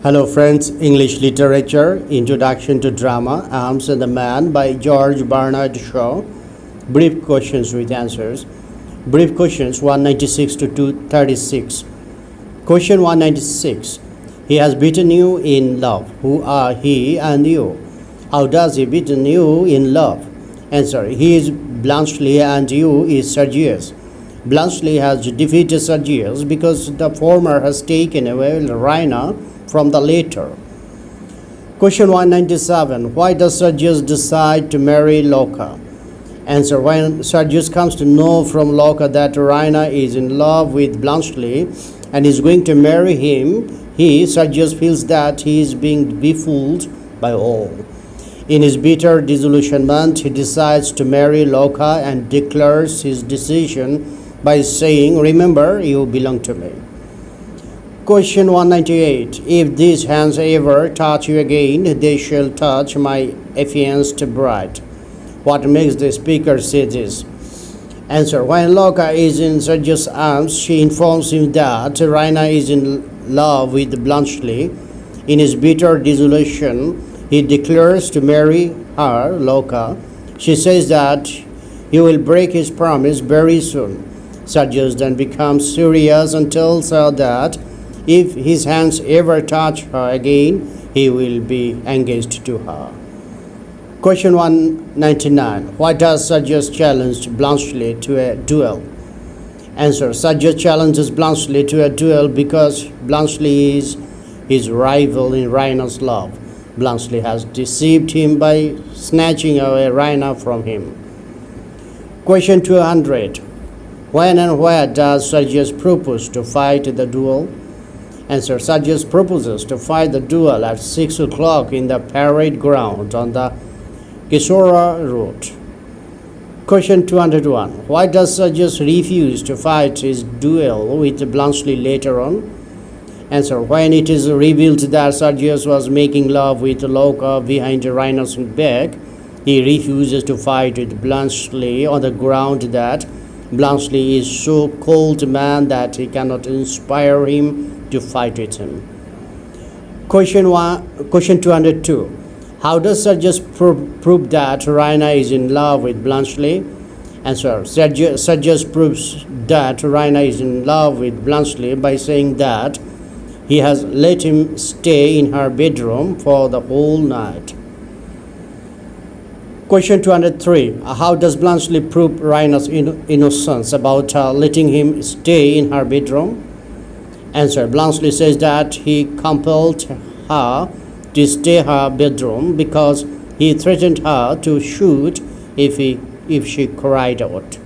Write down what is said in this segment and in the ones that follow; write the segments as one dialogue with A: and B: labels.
A: Hello, friends. English Literature Introduction to Drama Arms and the Man by George Bernard Shaw. Brief questions with answers. Brief questions 196 to 236. Question 196. He has beaten you in love. Who are he and you? How does he beaten you in love? Answer. He is Bluntschli and you is Sergius. Bluntschli has defeated Sergius because the former has taken away Rhina from the latter. Question 197. Why does Sergius decide to marry Loca? Answer. When Sergius comes to know from Loca that Rhina is in love with Bluntschli and is going to marry him, Sergius, feels that he is being befooled by all. In his bitter disillusionment, he decides to marry Loca and declares his decision by saying, "Remember, you belong to me." Question 198. If these hands ever touch you again, they shall touch my affianced bride. What makes the speaker say this? Answer. When Loca is in Sergius' arms, she informs him that Rhina is in love with Bluntschli. In his bitter disillusion, he declares to marry her, Loca. She says that he will break his promise very soon. Sergius then becomes furious and tells her that if his hands ever touch her again, he will be engaged to her. Question 199. Why does Sergius challenge Bluntschli to a duel? Answer. Sergius challenges Bluntschli to a duel because Bluntschli is his rival in Rhina's love. Bluntschli has deceived him by snatching away Rhina from him. Question 200. When and where does Sergius propose to fight the duel? Answer. Sergius proposes to fight the duel at 6 o'clock in the parade ground on the Kisora road. Question 201. Why does Sergius refuse to fight his duel with Bluntschli later on? Answer. When it is revealed that Sergius was making love with Loca behind Rhina's back, he refuses to fight with Bluntschli on the ground that Bluntschli is so cold man that he cannot inspire him to fight with him. Question 202. How does Sergius prove that Rhina is in love with Bluntschli? Answer. Sergius proves that Rhina is in love with Bluntschli by saying that he has let him stay in her bedroom for the whole night. Question 203. How does Bluntschli prove Rhina's innocence about letting him stay in her bedroom? Answer. Bluntschli says that he compelled her to stay in her bedroom because he threatened her to shoot if she cried out.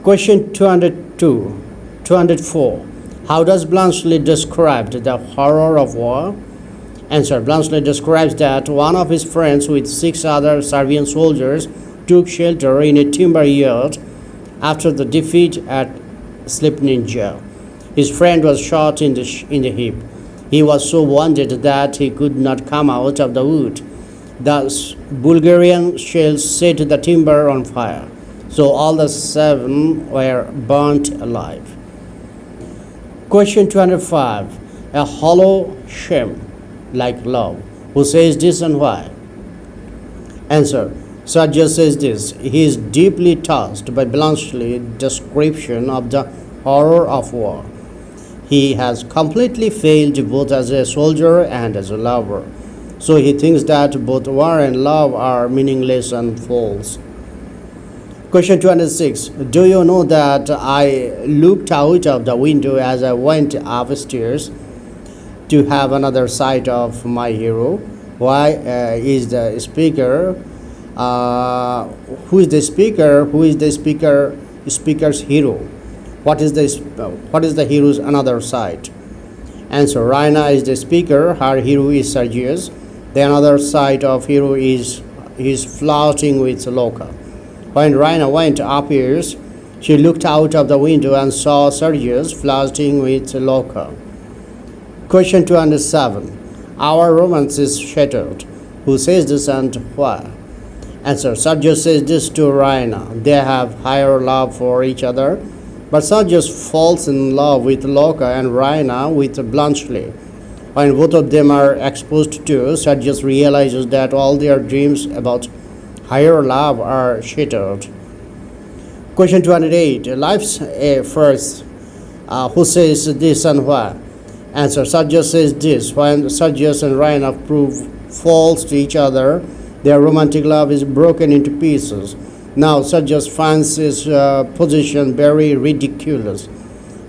A: Question 204. How does Bluntschli describe the horror of war? Answer. Bluntschli describes that one of his friends with 6 other Serbian soldiers took shelter in a timber yard after the defeat at Slipnica. His friend was shot in the hip. He was so wounded that he could not come out of the wood. Thus, Bulgarian shells set the timber on fire, so all the 7 were burnt alive. Question 205. A hollow shame like love. Who says this and why? Answer. Sergius says this. He is deeply touched by Bluntschli's description of the horror of war. He has completely failed both as a soldier and as a lover. So he thinks that both war and love are meaningless and false. Question 206. Do you know that I looked out of the window as I went upstairs to have another sight of my hero? Why is the speaker? Who is the speaker? Who is the speaker's hero? What is the hero's another side? Answer. Rhina is the speaker. Her hero is Sergius. The another side of hero is flirting with Loca. When Rhina went upstairs, she looked out of the window and saw Sergius flirting with Loca. Question 207. Our romance is shattered. Who says this and why? Answer. Sergius says this to Rhina. They have higher love for each other, but Sergius falls in love with Loca and Rhina with Bluntschli. When both of them are exposed to, Sergius realizes that all their dreams about higher love are shattered. Question 208. Life's a first. Who says this and why? Answer. Sergius says this. When Sergius and Raina prove false to each other, their romantic love is broken into pieces. Now Sergius finds his position very ridiculous.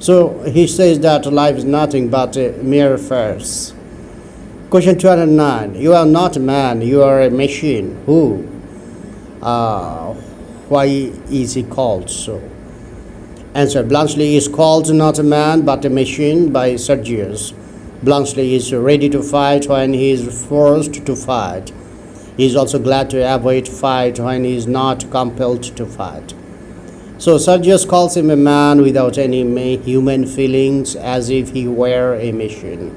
A: So he says that life is nothing but a mere farce. Question 209. You are not a man, you are a machine. Who? Why is he called so? Answer. Bluntschli is called not a man but a machine by Sergius. Bluntschli is ready to fight when he is forced to fight. He is also glad to avoid fight when he is not compelled to fight. So Sergius calls him a man without any human feelings, as if he were a machine.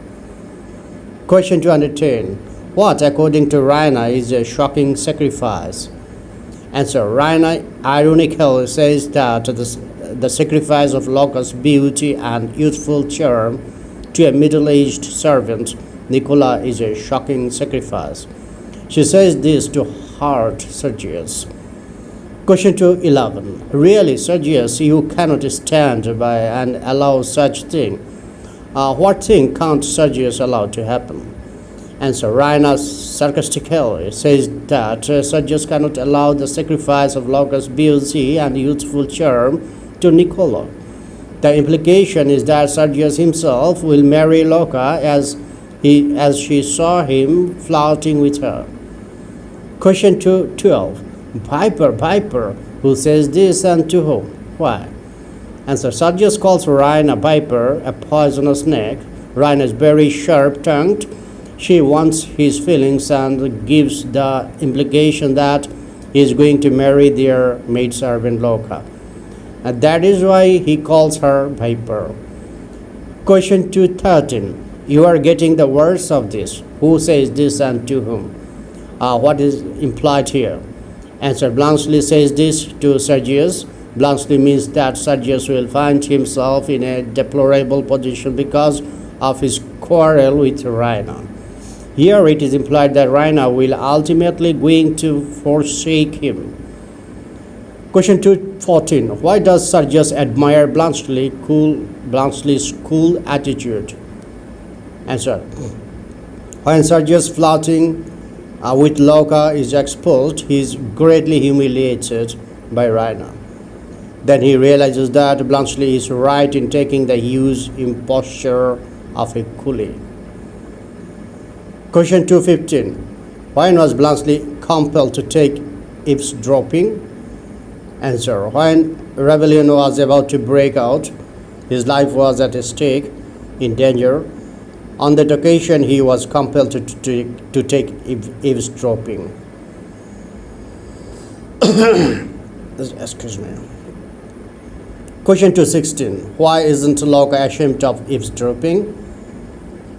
A: Question 210. What, according to Raina, is a shocking sacrifice? Answer. Raina ironically says that the sacrifice of Locke's beauty and youthful charm to a middle-aged servant, Nicola, is a shocking sacrifice. She says this to hurt Sergius. Question 211. Really, Sergius, you cannot stand by and allow such thing. What thing can't Sergius allow to happen? Answer. Raina sarcastically says that Sergius cannot allow the sacrifice of Locke's beauty and youthful charm to Nicola. The implication is that Sergius himself will marry Locke as she saw him flirting with her. Question 212. Piper, who says this and to whom? Why? Answer. Sergius calls Raina Piper, a poisonous snake. Raina is very sharp-tongued. She wants his feelings and gives the implication that he is going to marry their maidservant Locke. And that is why he calls her Piper. Question 213. You are getting the words of this. Who says this and to whom? What is implied here? Answer. Bluntschli says this to Sergius. Bluntschli means that Sergius will find himself in a deplorable position because of his quarrel with Raina. Here it is implied that Raina will ultimately going to forsake him. Question 214. Why does Sergius admire Bluntschli's cool attitude? Answer. When Sergius flirting with Locke is exposed, he is greatly humiliated by Raina. Then he realizes that Bluntschli is right in taking the huge imposture of a coolie. Question 215. When was Bluntschli compelled to take eavesdropping? Answer. When rebellion was about to break out, his life was at stake, in danger. On that occasion, he was compelled to take eavesdropping. Excuse me. Question 216. Why isn't Locke ashamed of eavesdropping?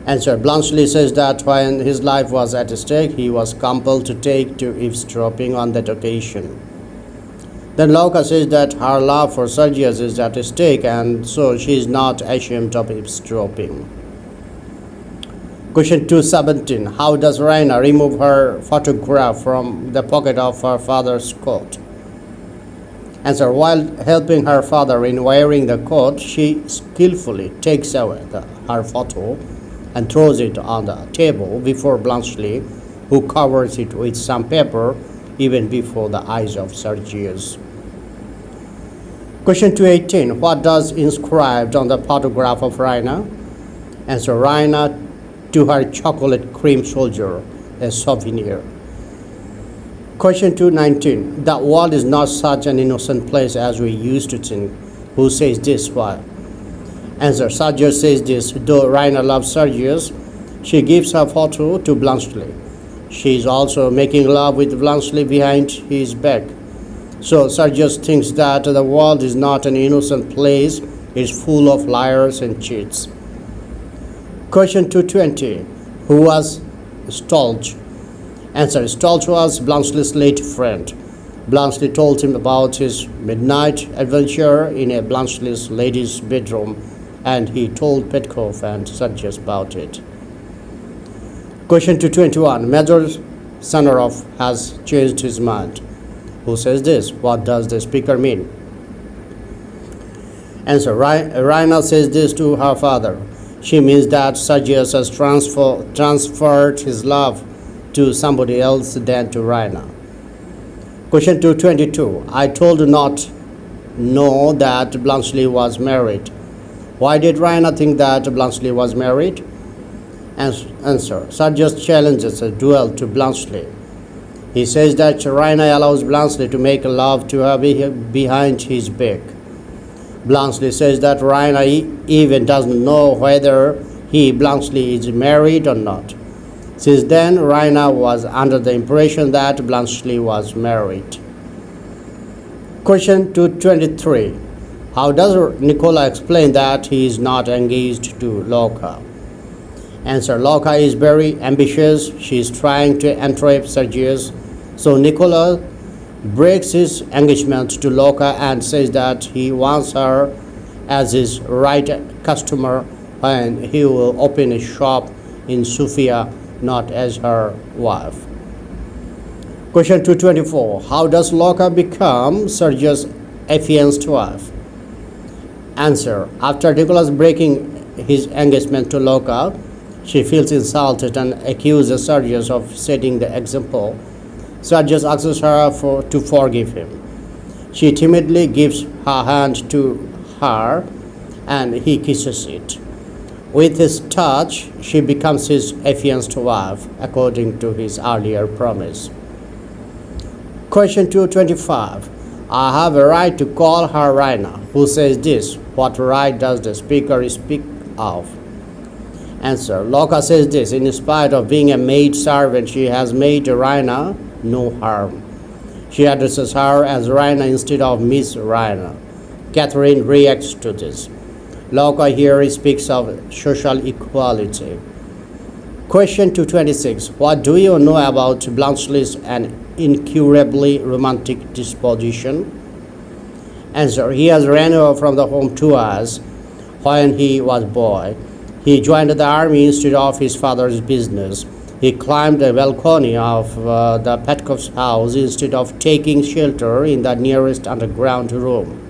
A: Answer. Bluntschli says that when his life was at stake, he was compelled to take to eavesdropping on that occasion. Then Locke says that her love for Sergius is at stake, and so she is not ashamed of eavesdropping. Question 217. How does Raina remove her photograph from the pocket of her father's coat? Answer. While helping her father in wearing the coat, she skillfully takes away her photo and throws it on the table before Bluntschli, who covers it with some paper even before the eyes of Sergius. Question 218. What does inscribed on the photograph of Raina? Answer. Raina to her chocolate cream soldier, a souvenir. Question 219. The world is not such an innocent place as we used to think. Who says this? Why? Answer. Sergius says this. Though Raina loves Sergius, she gives her photo to Bluntschli. She is also making love with Bluntschli behind his back. So Sergius thinks that the world is not an innocent place. It is full of liars and cheats. Question 220. Who was Stolz? Answer. Stolz was Bluntschli's late friend. Bluntschli told him about his midnight adventure in a Bluntschli's lady's bedroom, and he told Petkov and Sergius about it. Question 221. Major Sanarov has changed his mind. Who says this? What does the speaker mean? Answer. Raina says this to her father. She means that Sergius has transferred his love to somebody else than to Raina. Question 222. I told not know that Bluntschli was married. Why did Raina think that Bluntschli was married? Answer. Sergius challenges a duel to Bluntschli. He says that Raina allows Bluntschli to make love to her behind his back. Bluntschli says that Raina even doesn't know whether Bluntschli is married or not. Since then, Raina was under the impression that Bluntschli was married. Question 223. How does Nicola explain that he is not engaged to Loka? Answer. Loka is very ambitious. She is trying to entrap Sergius. So Nicola breaks his engagement to Loka and says that he wants her as his right customer and he will open a shop in Sofia, not as her wife. Question 224. How does Loka become Sergius' affianced wife? Answer. After Nicholas breaking his engagement to Loka, she feels insulted and accuses Sergius of setting the example. Sergius asks her to forgive him. She timidly gives her hand to her and he kisses it. With his touch, she becomes his affianced wife according to his earlier promise. Question 225. I have a right to call her Raina. Who says this? What right does the speaker speak of? Answer. Loka says this. In spite of being a maid servant, she has made Raina no harm. She addresses her as Raina instead of Miss Raina. Catherine reacts to this. Loka here speaks of social equality. Question 226. What do you know about Bluntschli's an incurably romantic disposition? Answer. He has ran away from the home 2 years when he was a boy. He joined the army instead of his father's business. He climbed the balcony of the Petkov's house instead of taking shelter in the nearest underground room.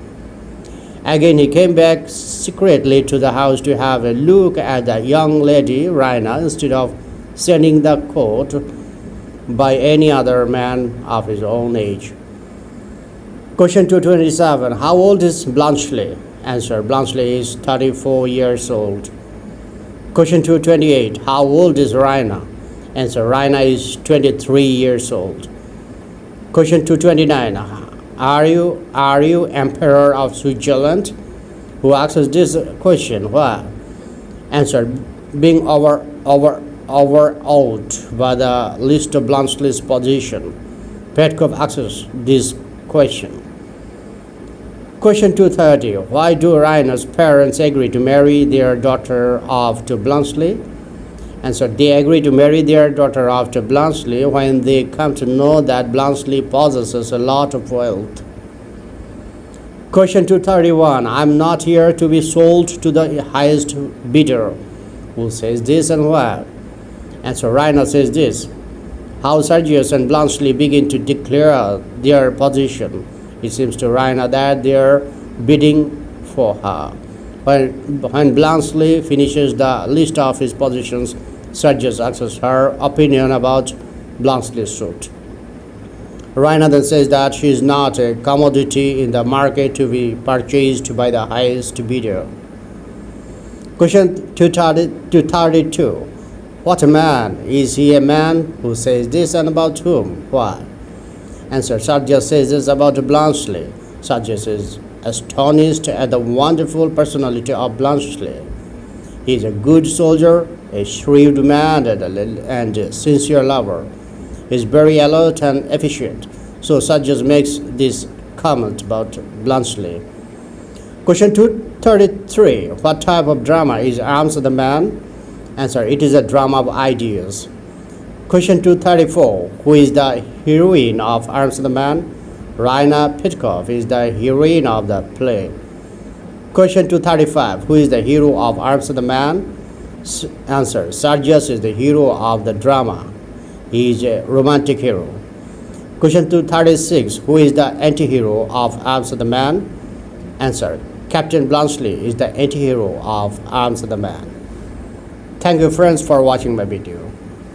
A: Again, he came back secretly to the house to have a look at the young lady, Raina, instead of sending the court by any other man of his own age. Question 227. How old is Bluntschli? Answer. Bluntschli is 34 years old. Question 228. How old is Raina? Answer. Raina is 23 years old. Question 229. Are you Emperor of Switzerland? Who asks this question? Why? Answer. Being overawed by the list of Bluntschli's position. Petkov asks this question. Question 230. Why do Raina's parents agree to marry their daughter off to Bluntschli? Answer. They agree to marry their daughter off to Bluntschli when they come to know that Bluntschli possesses a lot of wealth. Question 231. I'm not here to be sold to the highest bidder. Who says this and why? Answer. Raina says this. How Sergius and Bluntschli begin to declare their position. It seems to Raina that they are bidding for her. When Bluntschli finishes the list of his positions, Sergius asks her opinion about Bluntschli's suit. Raina then says that she is not a commodity in the market to be purchased by the highest bidder. Question 232. What a man? Is he a man? Who says this and about whom? Why? Answer. Sergius says this about Bluntschli. Sergius is astonished at the wonderful personality of Bluntschli. He is a good soldier, a shrewd man, and a sincere lover. He is very alert and efficient. So Sergius makes this comment about Bluntschli. Question 233. What type of drama is Arms the Man? Answer. It is a drama of ideas. Question 234. Who is the heroine of Arms the Man? Raina Petkov is the heroine of the play. Question 235. Who is the hero of Arms the Man? Answer. Sarjas is the hero of the drama. He is a romantic hero. Question 236. Who is the anti-hero of Amsterdam? Answer. Captain Bluntschli is the anti-hero of Amsterdam. Thank you friends for watching my video.